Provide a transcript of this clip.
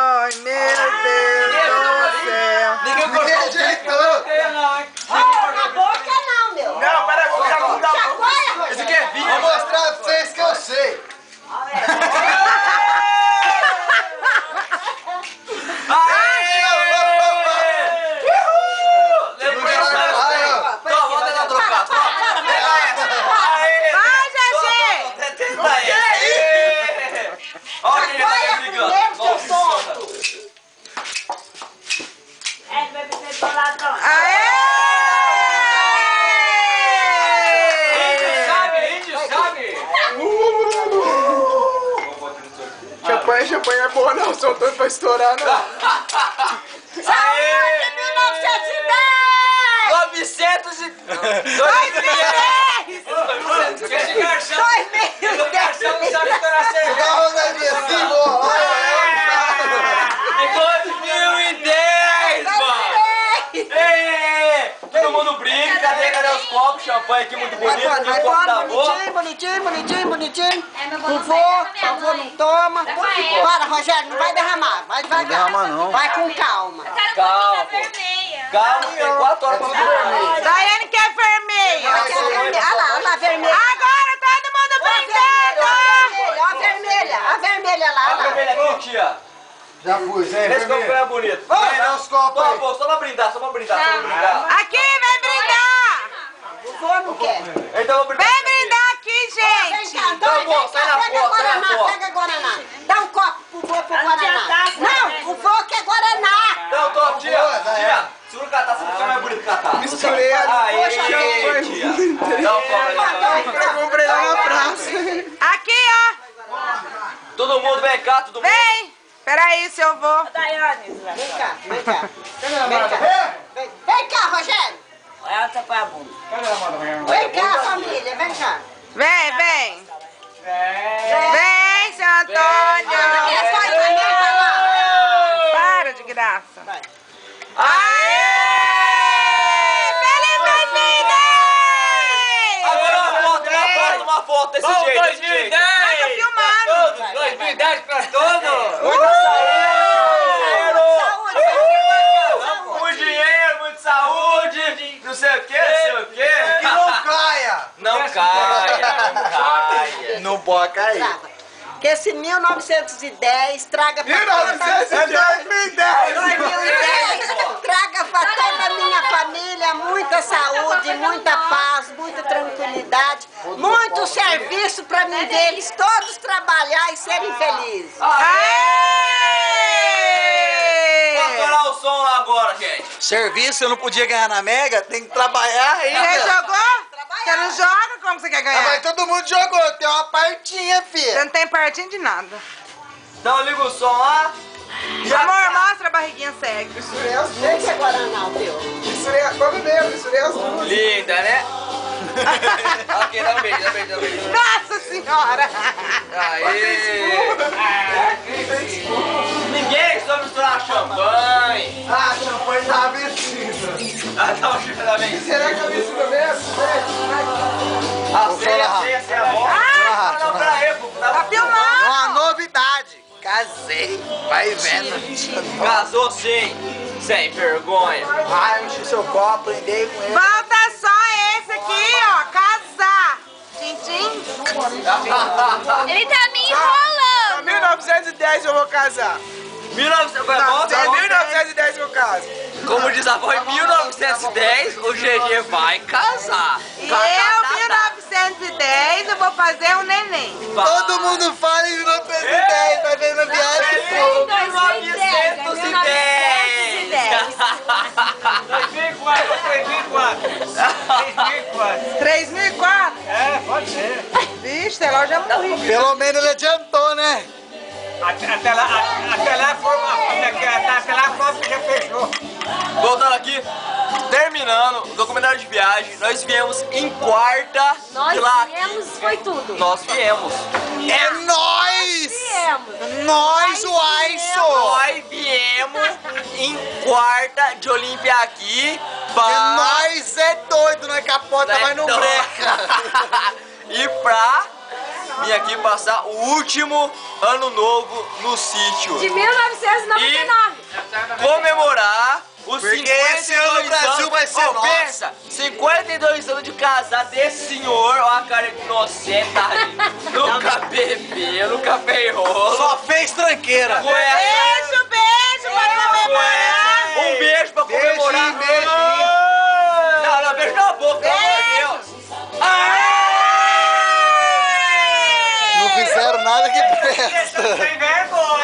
Ai, meu Deus do céu. Ninguém cortou. Na boca não, meu. Não, peraí, vou pegar um da boca. Chacoalha, Esse aqui é vinho. Vou mostrar pra vocês que eu sei. Champanhe é boa não, sou doido pra estourar não. Saúde, 1910! 2010! Garçom sabe estourar cerveja. Vamos na minha assim, ó. 2010, mano! Todo mundo brinca, cadê os copos? Champanhe aqui muito bonito, Vai embora, bonitinho. Por favor, não toma. Para, Rogério, não vai derramar. Vai devagar. derrama, não. Vai com calma. Calma, pô. Calma, tem 4 horas pra ficar vermelho. Daiane quer vermelha. Olha lá, vermelha. Agora todo mundo brincando. A vermelha lá. A vermelha aqui, tia. Já fui, Zé. Esse copo é bonito. Vai, dá os copos aí. Só pra brindar. Aqui, vai brindar. O vô não quer. Então vou brindar. Vem brindar aqui, Vem gente. cá, Então, vô, sai na pega foto, sai na Guaraná, foto. pega Guaraná. Dá um copo pro vô pro Guaraná. Não, o vô quer Guaraná. Então, top, tia. Segura o catar, fica mais bonito o catar. Misturei a Aí, champanhe. tia. Dá um copo. Eu comprei lá na praça. Aqui, ó. Todo mundo vem cá, todo mundo. Vem. Peraí, seu vô. Vem cá. Vem cá, Rogério. Vem cá, família, vem cá. Vem. Vem, seu Antônio. É só ir também, vai lá. Para de graça. Vai. Aê! Feliz 2010! Agora uma foto desse jeito. 2010! Tá filmando. Todos, 2010 pra todos! Muita Saúde, saúde, não sei o que. Que não caia. Não caia. Não pode cair. que esse 1910 traga pra 1910! traga pra toda a minha família muita saúde, muita paz, muita tranquilidade, muito serviço pra mim ver eles todos trabalhar e serem felizes. Vou atorar o som lá agora, gente. Serviço eu não podia ganhar na Mega, tem que trabalhar aí. Você jogou? Você não joga? Como você quer ganhar? Mas todo mundo jogou, tem uma partinha, Você filha. não tem partinho de nada. Então liga o som lá. Amor, mostra a barriguinha cega. Misturei as duas. Deixa agora não, teu. Misturei as duas. Linda, né? Ok, dá um beijo. Nossa senhora! Aê! Ninguém soube misturar champanhe. Ah, champanhe tava vencido. Ah, tá o cheiro da vez. Será que eu misturei mesmo? A ceia, a bola. Não, peraí, pô. Tá filmando! Uma novidade. Casei. Vai vendo. Casou sim. Sem vergonha. Ah, eu enchi seu copo, andei com ele. Falta só esse aqui, ó, casar. Tintim. Ele tá me enrolando. 1910 eu vou casar. 1910 eu caso. Como diz a avó, em 1910 o GG vai casar. E eu, 1910, eu vou fazer um neném. Todo mundo fala em 1910, vai ver na viagem. Em 2010. 3004? É, pode ser. Vixe, ela já morri. Pelo menos ele adiantou, né? Até lá a fábrica já fechou. Voltando aqui, terminando o documentário de viagem, nós viemos em quarta Nós de lá. viemos, foi tudo. Nós viemos. É nóis! Viemos. Nós, o Aiso! Nós viemos em quarta de Olímpia aqui. Nós é doido, não é capota, mas não breca. E pra vim aqui passar o último ano novo no sítio. De 1999. E comemorar os Porque 52 esse ano o Brasil anos. vai ser Ó, nosso. pensa, 52 anos de casado desse senhor, ó a cara de inocente, tadinho. Nunca bebeu, nunca ferrou. Só fez tranqueira. Beijo, beijo pra comemorar. Um beijo pra comemorar. Beijinho. Não, não, beijo na boca, pelo amor de Deus. Não fizeram nada que presta. Sem vergonha.